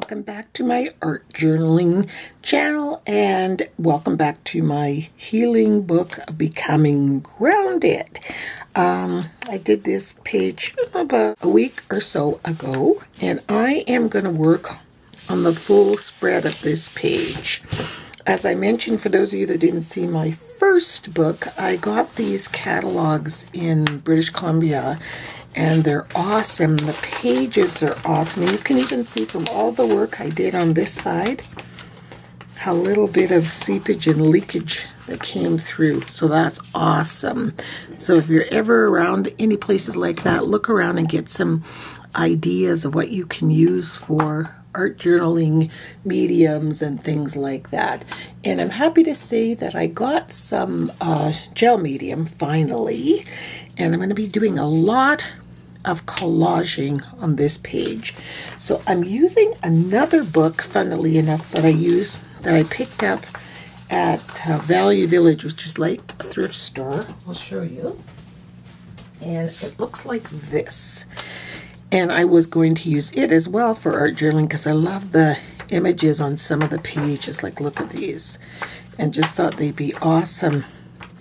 welcome back to my art journaling channel, and welcome back to my healing book of Becoming Grounded. I did this page about a week or so ago, and I am going to work on the full spread of this page. As I mentioned, for those of you that didn't see my first book, I got these catalogs in British Columbia, and they're awesome. The pages are awesome. And you can even see from all the work I did on this side, how little bit of seepage and leakage that came through. So that's awesome. So if you're ever around any places like that, look around and get some ideas of what you can use for art journaling mediums and things like that. And I'm happy to say that I got some gel medium finally, and I'm going to be doing a lot of collaging on this page. So I'm using another book, funnily enough, that I picked up at Value Village, which is like a thrift store. I'll show you. And it looks like this. And I was going to use it as well for art journaling because I love the images on some of the pages. Like, look at these. And just thought they'd be awesome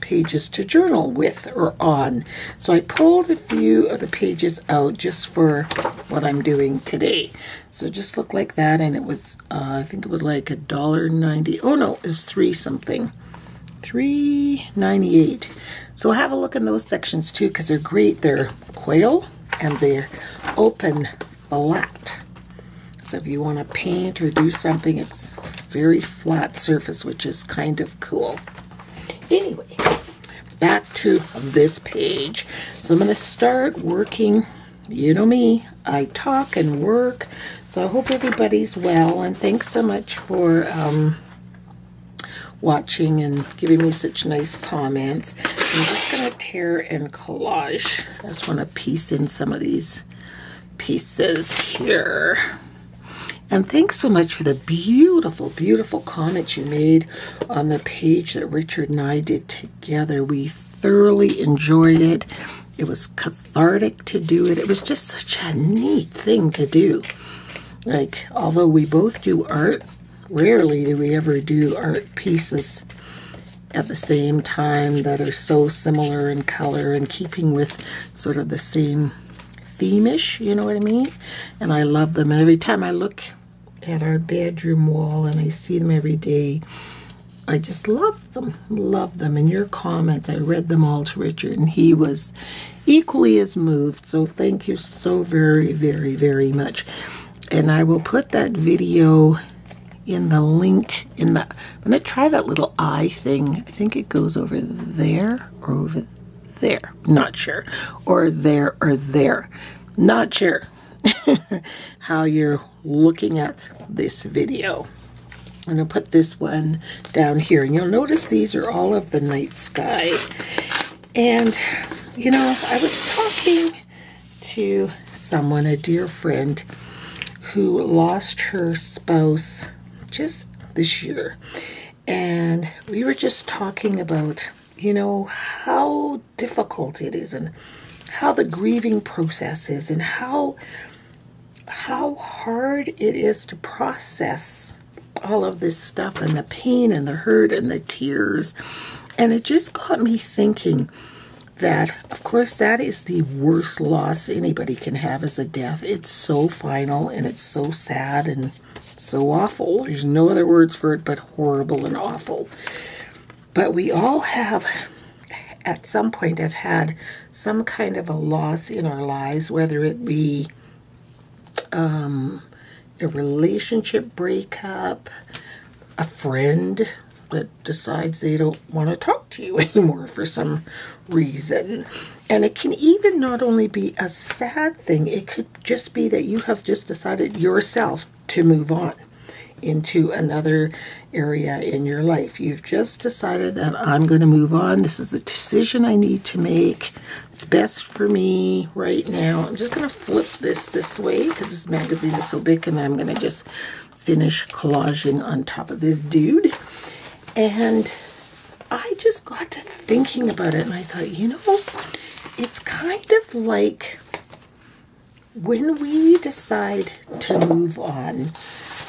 pages to journal with or on. So I pulled a few of the pages out just for what I'm doing today. So just look like that, and it was I think it was like $1.90. Oh no, it's $3.98. So have a look in those sections too, because they're great. They're quail and they're open flat. So if you want to paint or do something, it's very flat surface, which is kind of cool. Anyway, back to this page. So I'm going to start working. You know me, I talk and work. So I hope everybody's well, and thanks so much for watching and giving me such nice comments. I'm just going to tear and collage. I just want to piece in some of these pieces here. And thanks so much for the beautiful, beautiful comments you made on the page that Richard and I did together. We thoroughly enjoyed it. It was cathartic to do it. It was just such a neat thing to do. Like, although we both do art, rarely do we ever do art pieces at the same time that are so similar in color and keeping with sort of the same theme-ish, you know what I mean? And I love them. And every time I look at our bedroom wall and I see them every day, I just love them. And your comments, I read them all to Richard, and he was equally as moved. So thank you so very, very, very much. And I will put that video in the link in the, I'm going to try that little eye thing. I think it goes over there or over there. Not sure. Or there or there. Not sure how you're looking at this video. I'm going to put this one down here. And you'll notice these are all of the night sky. And, you know, I was talking to someone, a dear friend, who lost her spouse just this year. And we were just talking about, you know, how difficult it is and how the grieving process is and how hard it is to process all of this stuff and the pain and the hurt and the tears. And it just got me thinking that, of course, that is the worst loss anybody can have, is a death. It's so final and it's so sad and so awful. There's no other words for it but horrible and awful. But we all have, at some point, have had some kind of a loss in our lives, whether it be a relationship breakup, a friend that decides they don't want to talk to you anymore for some reason. And it can even not only be a sad thing, it could just be that you have just decided yourself to move on into another area in your life. You've just decided that I'm going to move on. This is the decision I need to make. It's best for me right now. I'm just going to flip this way because this magazine is so big, and I'm going to just finish collaging on top of this dude. And I just got to thinking about it, and I thought, you know, it's kind of like when we decide to move on,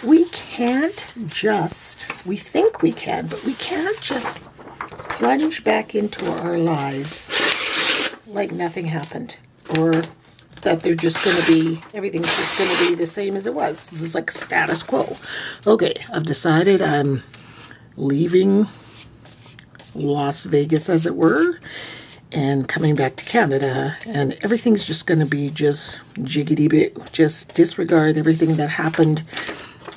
we can't just, we think we can, but we can't just plunge back into our lives like nothing happened, or that they're just going to be, everything's just going to be the same as it was. This is like status quo. Okay, I've decided I'm leaving Las Vegas, as it were, and coming back to Canada, and everything's just going to be just jiggity-boo. Just disregard everything that happened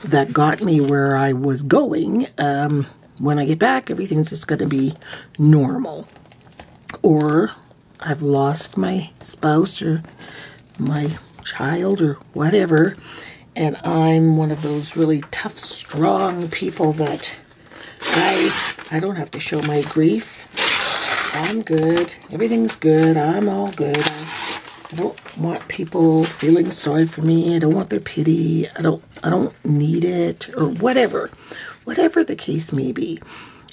that got me where I was going. When I get back, everything's just going to be normal. Or I've lost my spouse or my child or whatever, and I'm one of those really tough, strong people that I don't have to show my grief. I'm good. Everything's good. I'm all good. I don't want people feeling sorry for me. I don't want their pity. I don't need it, or whatever the case may be.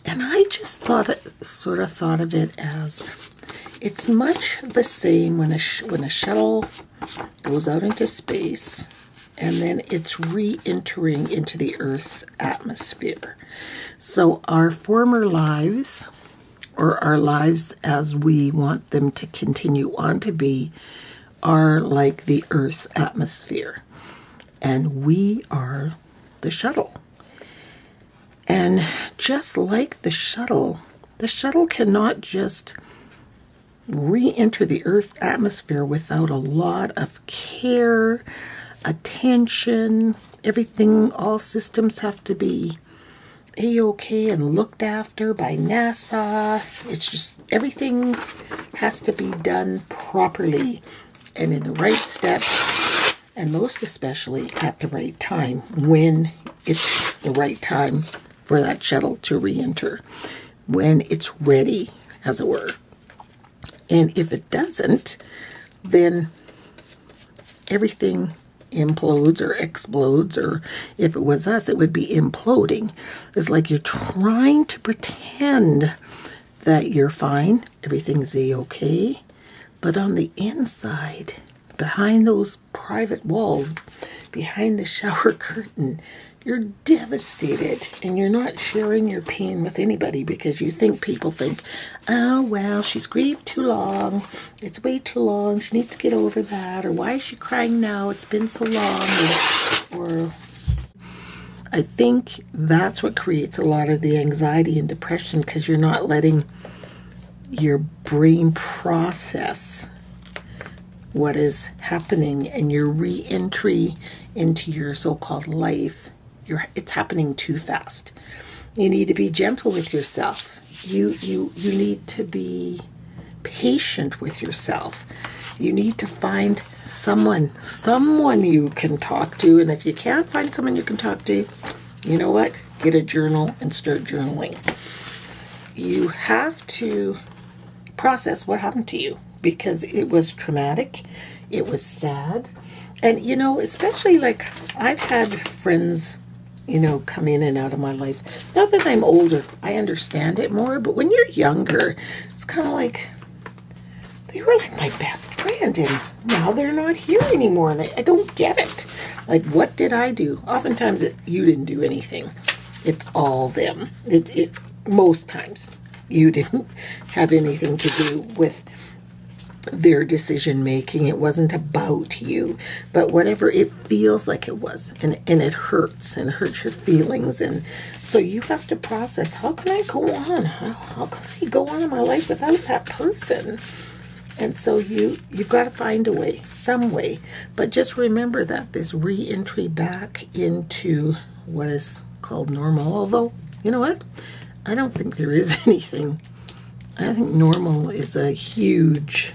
And I just thought of it as, it's much the same when a shuttle goes out into space and then it's re-entering into the Earth's atmosphere. So our former lives, or our lives as we want them to continue on to be, are like the Earth's atmosphere. And we are the shuttle. And just like the shuttle cannot just re-enter the Earth's atmosphere without a lot of care, attention, everything, all systems have to be A-OK and looked after by NASA. It's just, everything has to be done properly and in the right steps, and most especially at the right time, when it's the right time for that shuttle to re-enter, when it's ready, as it were. And if it doesn't, then everything implodes or explodes, or if it was us, it would be imploding. It's like you're trying to pretend that you're fine, everything's A-OK, but on the inside, behind those private walls, behind the shower curtain, you're devastated, and you're not sharing your pain with anybody because people think, oh, well, she's grieved too long. It's way too long. She needs to get over that. Or why is she crying now? It's been so long. Or I think that's what creates a lot of the anxiety and depression, because you're not letting your brain process what is happening, and your re-entry into your so-called life, it's happening too fast. You need to be gentle with yourself. You need to be patient with yourself. You need to find someone you can talk to, and if you can't find someone you can talk to, you know what? Get a journal and start journaling. You have to process what happened to you, because it was traumatic, it was sad, and especially like I've had friends come in and out of my life. Now that I'm older, I understand it more, but when you're younger, it's kind of like they were like my best friend, and now they're not here anymore, and I don't get it. Like, what did I do? Oftentimes you didn't do anything. It's all them. Most times you didn't have anything to do with their decision making. It wasn't about you, but whatever it feels like it was, and it hurts your feelings, and so you have to process, how can I go on? How can I go on in my life without that person? And so you've got to find a way, some way, but just remember that this re-entry back into what is called normal, although, you know what? I don't think there is anything. I think normal is a huge,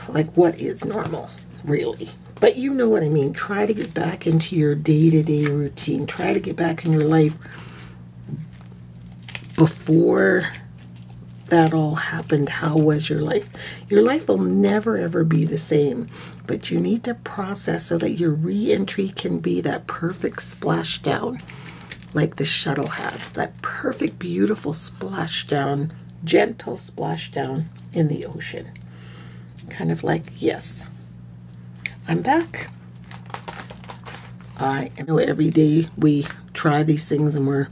like, what is normal, really? But you know what I mean. Try to get back into your day-to-day routine. Try to get back in your life before that all happened. How was your life? Your life will never, ever be the same. But you need to process so that your re-entry can be that perfect splashdown, like the shuttle has. That perfect, beautiful splashdown, gentle splashdown in the ocean. Kind of like, yes, I'm back. I know every day we try these things and we're,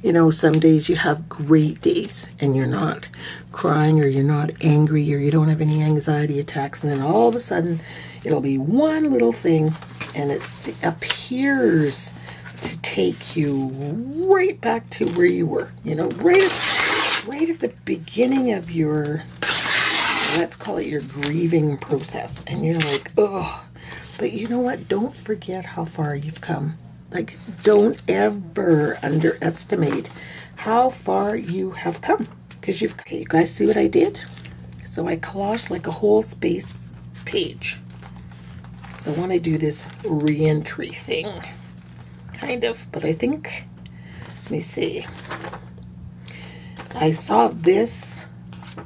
you know, some days you have great days and you're not crying or you're not angry or you don't have any anxiety attacks. And then all of a sudden it'll be one little thing and it appears to take you right back to where you were, you know, right at the beginning of your, let's call it your grieving process. And you're like, oh, but you know what? Don't forget how far you've come. Like, don't ever underestimate how far you have come. Because okay, you guys see what I did? So I collaged like a whole space page. So I want to do this re-entry thing. Kind of, but I think, let me see. I saw this,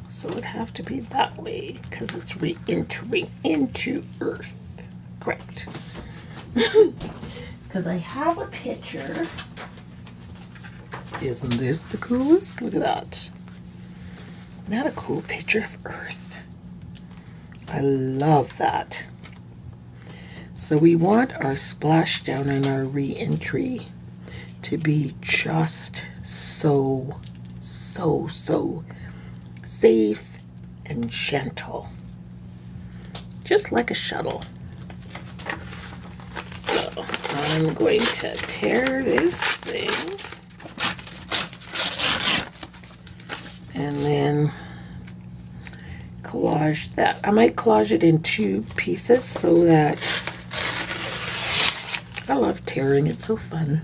so it'd have to be that way because it's re-entering into Earth. Correct. Because I have a picture. Isn't this the coolest? Look at that. Isn't that a cool picture of Earth? I love that. So we want our splashdown and our re-entry to be just so safe and gentle. Just like a shuttle. So I'm going to tear this thing and then collage that. I might collage it in 2 pieces so that I love tearing. It's so fun.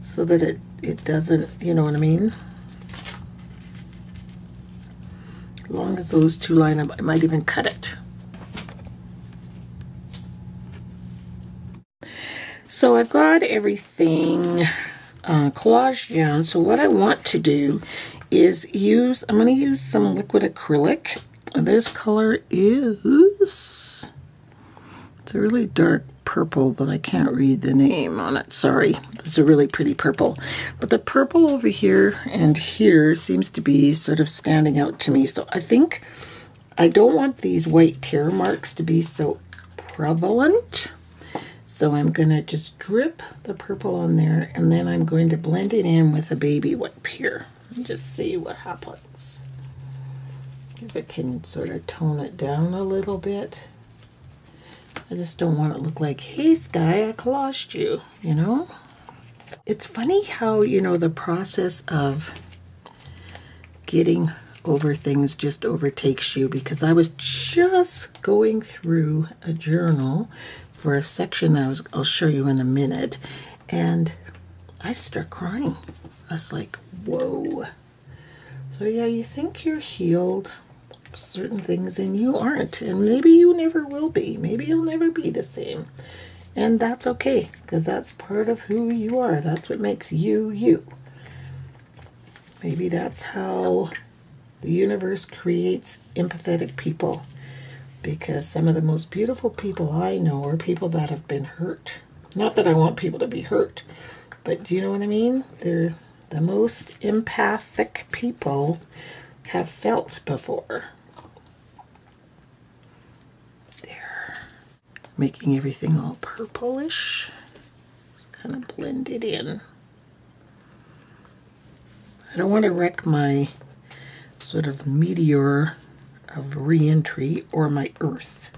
So that it doesn't, you know what I mean? As long as those 2 line up, I might even cut it. So I've got everything collaged down. So what I want to do is I'm going to use some liquid acrylic. This color is, it's a really dark purple, but I can't read the name on it. Sorry. It's a really pretty purple. But the purple over here and here seems to be sort of standing out to me. So I think I don't want these white tear marks to be so prevalent. So I'm going to just drip the purple on there, and then I'm going to blend it in with a baby wipe here and just see what happens. If it can sort of tone it down a little bit. I just don't want it to look like, hey, Sky, I collaged you, you know? It's funny how, you know, the process of getting over things just overtakes you, because I was just going through a journal for a section that I'll show you in a minute, and I start crying. I was like, whoa. So yeah, you think you're healed certain things and you aren't, and maybe you never will be. Maybe you'll never be the same, and that's okay, because that's part of who you are. That's what makes you you. Maybe that's how the universe creates empathetic people, because some of the most beautiful people I know are people that have been hurt. Not that I want people to be hurt, but do you know what I mean? They're the most empathic people have felt before. Making everything all purplish, kind of blend it in. I don't want to wreck my sort of meteor of re-entry or my Earth,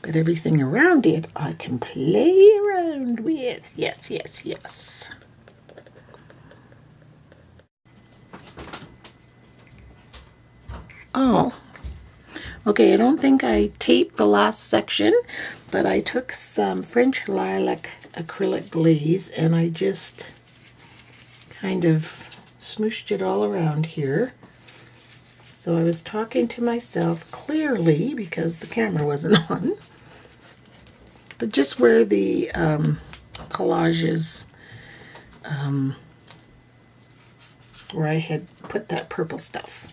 but everything around it I can play around with. Yes, yes, yes. Oh, okay, I don't think I taped the last section, but I took some French lilac acrylic glaze and I just kind of smooshed it all around here. So I was talking to myself clearly because the camera wasn't on, but just where the collages, where I had put that purple stuff.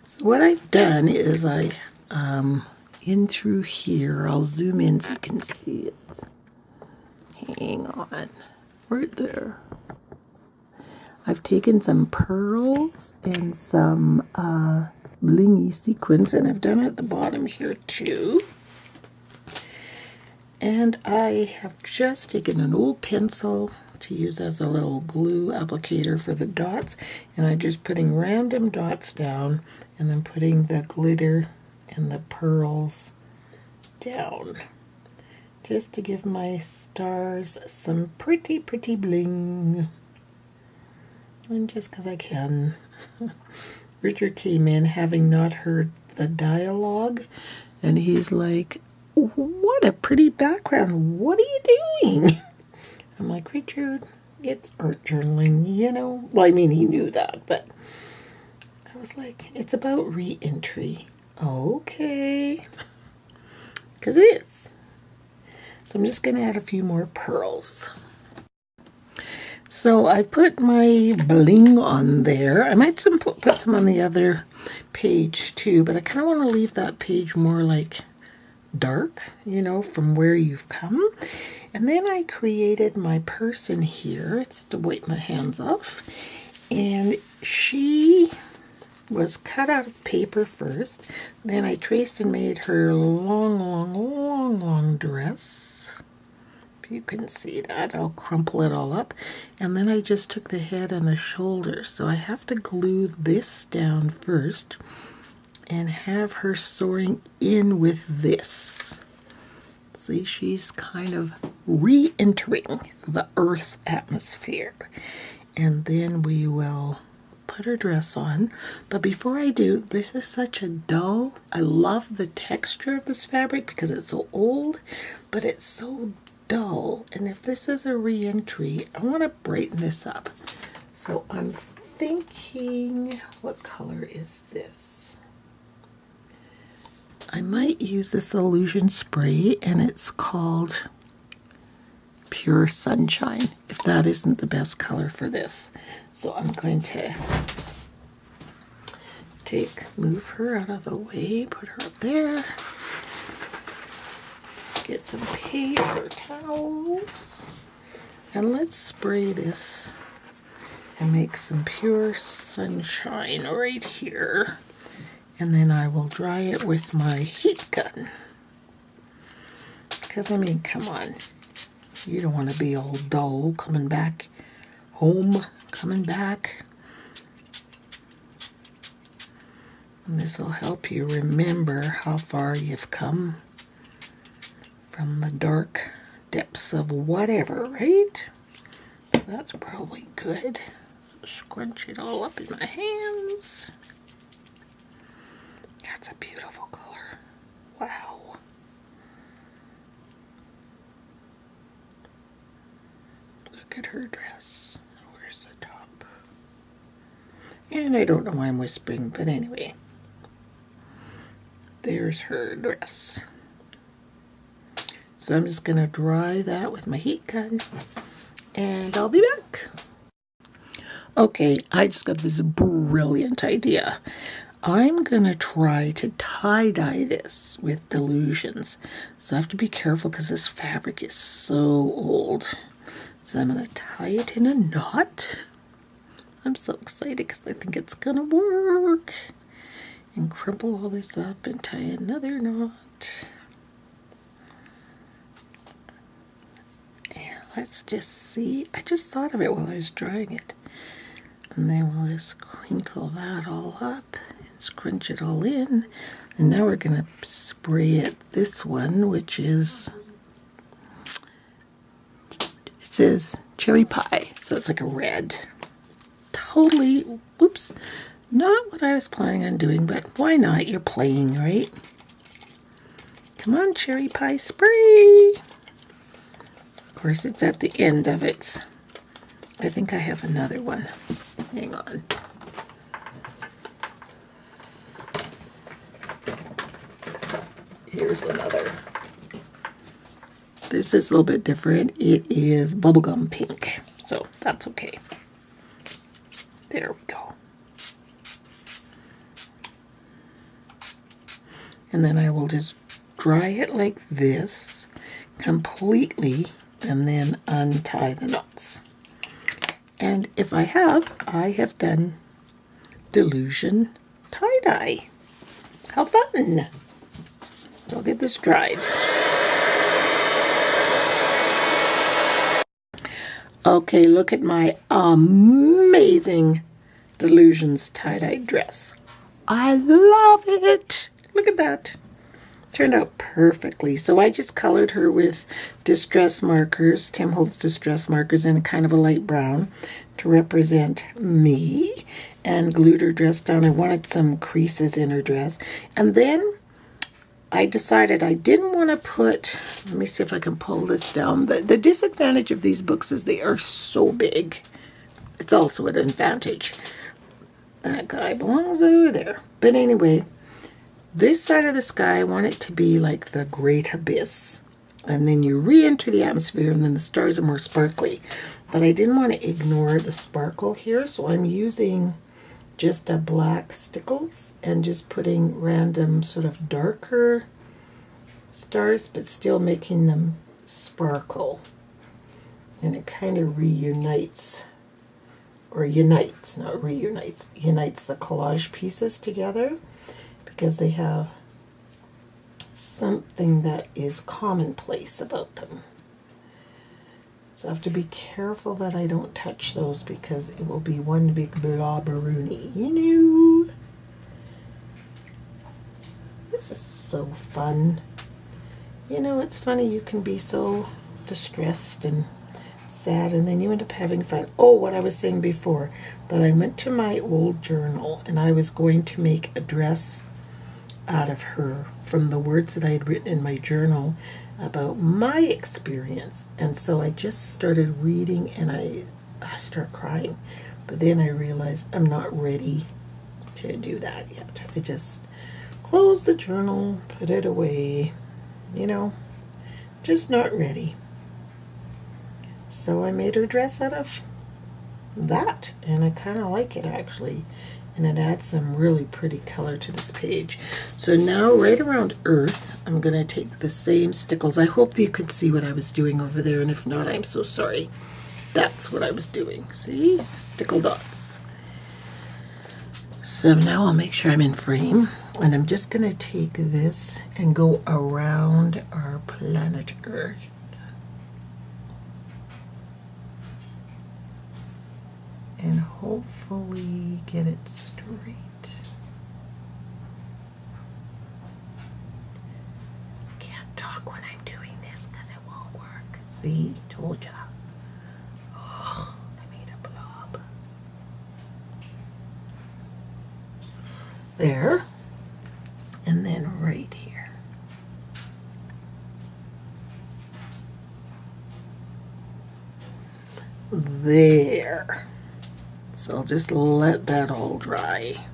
So what I've done is in through here, I'll zoom in so you can see it. Hang on, right there. I've taken some pearls and some blingy sequins, and I've done it at the bottom here too. And I have just taken an old pencil to use as a little glue applicator for the dots, and I'm just putting random dots down and then putting the glitter and the pearls down, just to give my stars some pretty bling. And just because I can. Richard came in having not heard the dialogue, and he's like, "What a pretty background. What are you doing?" I'm like, "Richard, it's art journaling, you know." Well, I mean, he knew that, but I was like, "It's about re-entry." Okay. Because it is. So I'm just going to add a few more pearls. So I've put my bling on there. I might put some on the other page too, but I kind of want to leave that page more like dark, you know, from where you've come. And then I created my person here. It's to wipe my hands off. And she was cut out of paper first. Then I traced and made her long dress. If you can see that, I'll crumple it all up. And then I just took the head and the shoulders. So I have to glue this down first and have her soaring in with this. See, she's kind of re-entering the Earth's atmosphere. And then we will put her dress on. But before I do, this is such a dull, I love the texture of this fabric because it's so old, but it's so dull. And if this is a re-entry, I want to brighten this up. So I'm thinking, what color is this? I might use this Illusion spray, and it's called Pure Sunshine, if that isn't the best color for this. So I'm going to move her out of the way, put her up there, get some paper towels, and let's spray this and make some Pure Sunshine right here. And then I will dry it with my heat gun. Because, I mean, come on. You don't want to be all dull coming back home, coming back. And this will help you remember how far you've come from the dark depths of whatever, right? So that's probably good. Scrunch it all up in my hands. That's a beautiful color. Wow. Look at her dress. Where's the top? And I don't know why I'm whispering, but anyway. There's her dress. So I'm just going to dry that with my heat gun, and I'll be back. Okay, I just got this brilliant idea. I'm going to try to tie-dye this with Delusions. So I have to be careful because this fabric is so old. So I'm going to tie it in a knot. I'm so excited because I think it's going to work. And crumple all this up and tie another knot. And let's just see. I just thought of it while I was drying it. And then we'll just crinkle that all up. Scrunch it all in, and now we're going to spray it this one, which is, it says cherry pie, so it's like a red. Totally, whoops, not what I was planning on doing, but why not? You're playing, right? Come on, cherry pie spray. Of course, it's at the end of it. I think I have another one. Hang on. Here's another. This is a little bit different. It is bubblegum pink, so that's okay. There we go. And then I will just dry it like this completely and then untie the knots. And if I have done Delusion tie-dye. How fun! So I'll get this dried. Okay, look at my amazing Delusions tie-dye dress. I love it! Look at that. Turned out perfectly. So I just colored her with distress markers, Tim Holtz distress markers in kind of a light brown to represent me, and glued her dress down. I wanted some creases in her dress. And then I decided I didn't want to put, let me see if I can pull this down. The disadvantage of these books is they are so big. It's also an advantage. That guy belongs over there. But anyway, this side of the sky, I want it to be like the great abyss. And then you re-enter the atmosphere and then the stars are more sparkly. But I didn't want to ignore the sparkle here, so I'm using just a black stickles and just putting random sort of darker stars, but still making them sparkle. And it kind of reunites, or unites, not reunites, unites the collage pieces together because they have something that is commonplace about them. So I have to be careful that I don't touch those because it will be one big blobberoonie, you know. This is so fun. You know, it's funny, you can be so distressed and sad and then you end up having fun. Oh, what I was saying before, that I went to my old journal and I was going to make a dress out of her from the words that I had written in my journal about my experience. And so I just started reading and I start crying. But then I realized I'm not ready to do that yet. I just closed the journal, put it away, you know, just not ready. So I made her dress out of that, and I kind of like it actually, and it adds some really pretty color to this page. So now right around Earth, I'm going to take the same stickles. I hope you could see what I was doing over there, and if not, I'm so sorry. That's what I was doing. See? Stickle dots. So now I'll make sure I'm in frame, and I'm just going to take this and go around our planet Earth. And hopefully get it straight. Can't talk when I'm doing this because it won't work. See? Told ya. Oh, I made a blob. There. And then right here. There. So I'll just let that all dry.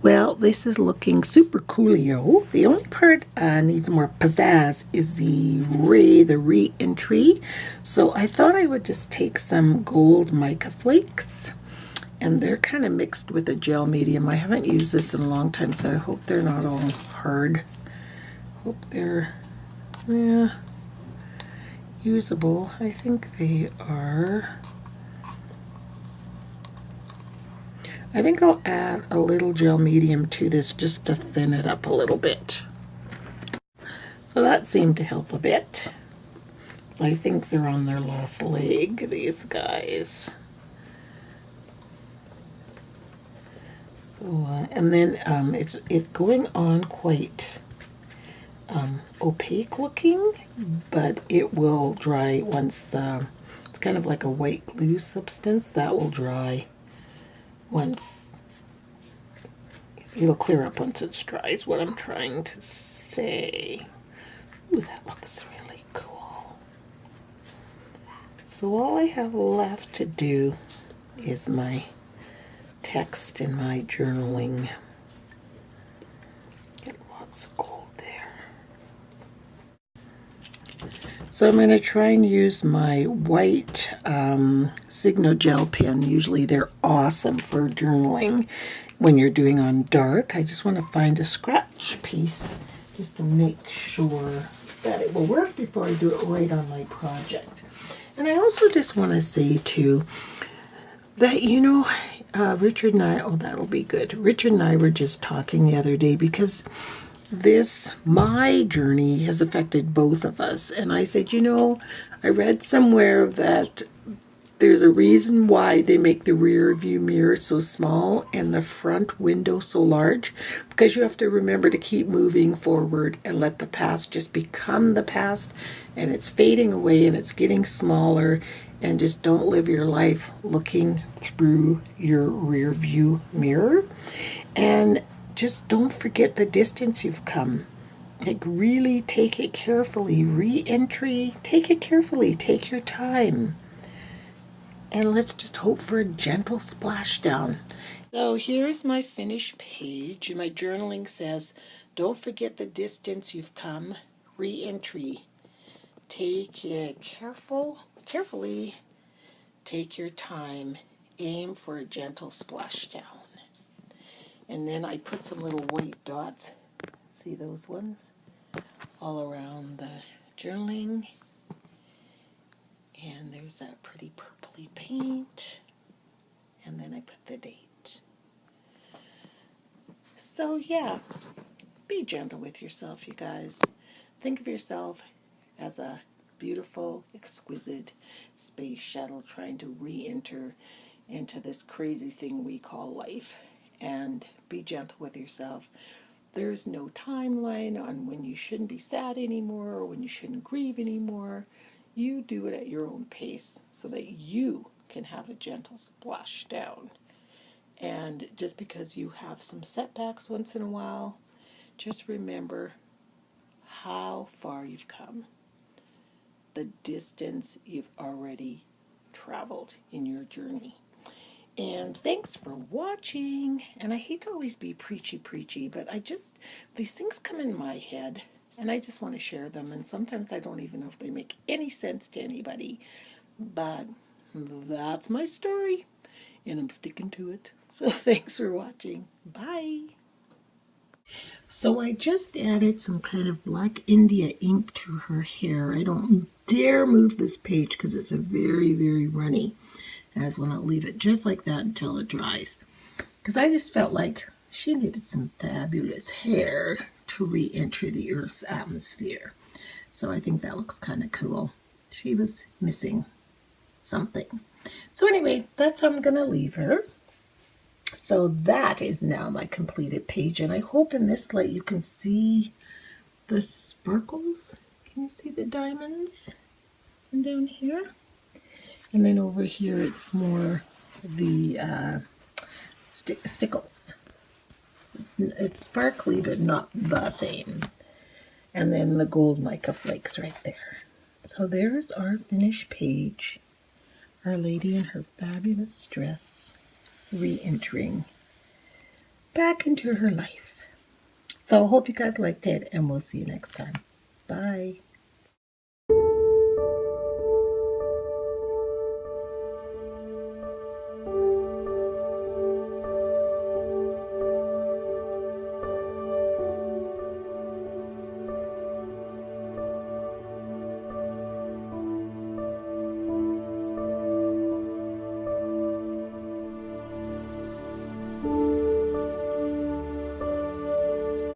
Well, this is looking super coolio. The only part needs more pizzazz is the re-entry. So I thought I would just take some gold mica flakes, and they're kind of mixed with a gel medium. I haven't used this in a long time, so I hope they're not all hard. Hope they're, yeah, usable. I think they are. I think I'll add a little gel medium to this just to thin it up a little bit. So that seemed to help a bit. I think they're on their last leg, these guys. So, and then it's going on quite opaque looking, but it will dry once it's kind of like a white glue substance that will dry once. It'll clear up once it's dry is what I'm trying to say. Ooh, that looks really cool. So all I have left to do is my text in my journaling. Get lots of gold there. So I'm going to try and use my white Signo gel pen. Usually they're awesome for journaling when you're doing on dark. I just want to find a scratch piece just to make sure that it will work before I do it right on my project. And I also just want to say too that, you know, Richard and I, oh, that'll be good. Richard and I were just talking the other day because my journey has affected both of us. And I said, I read somewhere that there's a reason why they make the rear view mirror so small and the front window so large, because you have to remember to keep moving forward and let the past just become the past, and it's fading away and it's getting smaller, and just don't live your life looking through your rear view mirror. And just don't forget the distance you've come. Like, really take it carefully. Re-entry, take it carefully. Take your time. And let's just hope for a gentle splashdown. So here's my finished page. My journaling says, don't forget the distance you've come. Re-entry. Take it carefully. Take your time. Aim for a gentle splashdown. And then I put some little white dots. See those ones? All around the journaling. And there's that pretty purpley paint. And then I put the date. So yeah, be gentle with yourself, you guys. Think of yourself as a beautiful, exquisite space shuttle trying to re-enter into this crazy thing we call life. And be gentle with yourself. There's no timeline on when you shouldn't be sad anymore or when you shouldn't grieve anymore. You do it at your own pace so that you can have a gentle splashdown. And just because you have some setbacks once in a while, just remember how far you've come, the distance you've already traveled in your journey. And thanks for watching. And I hate to always be preachy, but these things come in my head and I just want to share them. And sometimes I don't even know if they make any sense to anybody. But that's my story and I'm sticking to it. So thanks for watching. Bye. So I just added some kind of black India ink to her hair. I don't dare move this page because it's a very, very runny. As when I'll leave it just like that until it dries. Because I just felt like she needed some fabulous hair to re-enter the Earth's atmosphere. So I think that looks kind of cool. She was missing something. So anyway, that's how I'm going to leave her. So that is now my completed page. And I hope in this light you can see the sparkles. Can you see the diamonds? And down here? And then over here it's more the stickles. It's sparkly but not the same. And then the gold mica flakes right there. So there's our finished page. Our lady in her fabulous dress re-entering back into her life. So I hope you guys liked it and we'll see you next time. Bye.